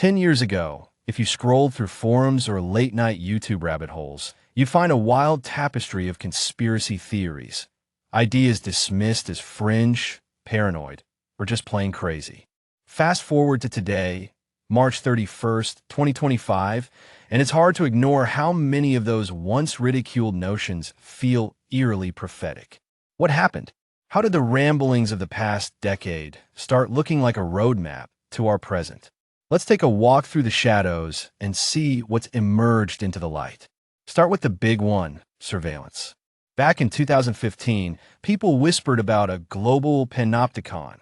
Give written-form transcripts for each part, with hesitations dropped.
10 years ago, if you scrolled through forums or late-night YouTube rabbit holes, you'd find a wild tapestry of conspiracy theories, ideas dismissed as fringe, paranoid, or just plain crazy. Fast forward to today, March 31st, 2025, and it's hard to ignore how many of those once ridiculed notions feel eerily prophetic. What happened? How did the ramblings of the past decade start looking like a roadmap to our present? Let's take a walk through the shadows and see what's emerged into the light. Start with the big one, surveillance. Back in 2015, people whispered about a global panopticon,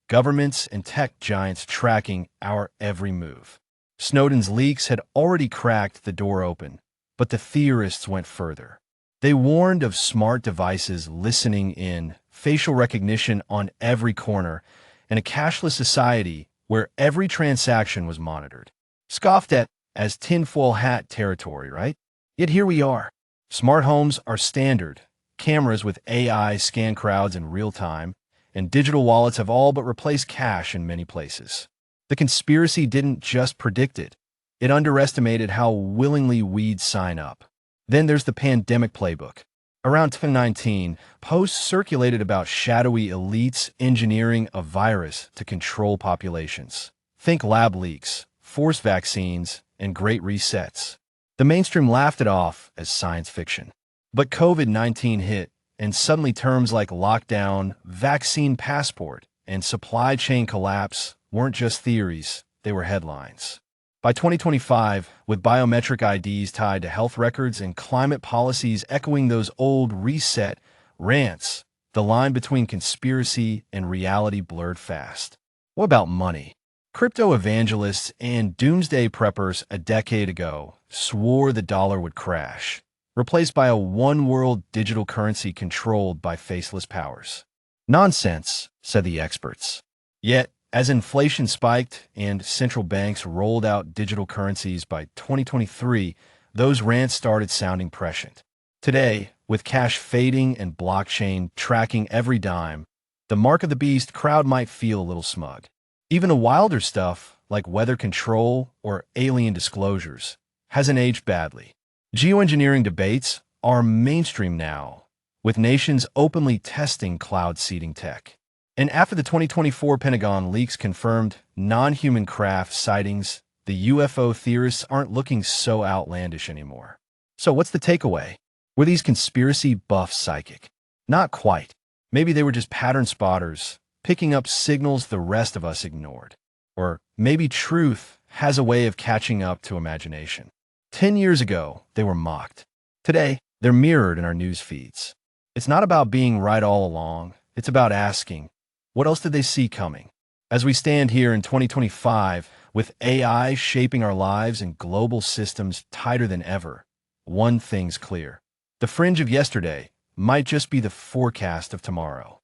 governments and tech giants tracking our every move. Snowden's leaks had already cracked the door open, but the theorists went further. They warned of smart devices listening in, facial recognition on every corner, and a cashless society where every transaction was monitored. Scoffed at as tinfoil hat territory, right? Yet here we are. Smart homes are standard. Cameras with AI scan crowds in real time, and digital wallets have all but replaced cash in many places. The conspiracy didn't just predict it. It underestimated how willingly we'd sign up. Then there's the pandemic playbook. Around 2019, posts circulated about shadowy elites engineering a virus to control populations. Think lab leaks, forced vaccines, and great resets. The mainstream laughed it off as science fiction. But COVID-19 hit, and suddenly terms like lockdown, vaccine passport, and supply chain collapse weren't just theories, they were headlines. By 2025, with biometric IDs tied to health records and climate policies echoing those old reset rants, the line between conspiracy and reality blurred fast. What about money? Crypto evangelists and doomsday preppers a decade ago swore the dollar would crash, replaced by a one-world digital currency controlled by faceless powers. Nonsense, said the experts. Yet, as inflation spiked and central banks rolled out digital currencies by 2023, those rants started sounding prescient. Today, with cash fading and blockchain tracking every dime, the mark of the beast crowd might feel a little smug. Even the wilder stuff, like weather control or alien disclosures, hasn't aged badly. Geoengineering debates are mainstream now, with nations openly testing cloud seeding tech. And after the 2024 Pentagon leaks confirmed non-human craft sightings, the UFO theorists aren't looking so outlandish anymore. So what's the takeaway? Were these conspiracy buffs psychic? Not quite. Maybe they were just pattern spotters, picking up signals the rest of us ignored. Or maybe truth has a way of catching up to imagination. 10 years ago, they were mocked. Today, they're mirrored in our news feeds. It's not about being right all along. It's about asking, what else did they see coming? As we stand here in 2025, with AI shaping our lives and global systems tighter than ever, one thing's clear. The fringe of yesterday might just be the forecast of tomorrow.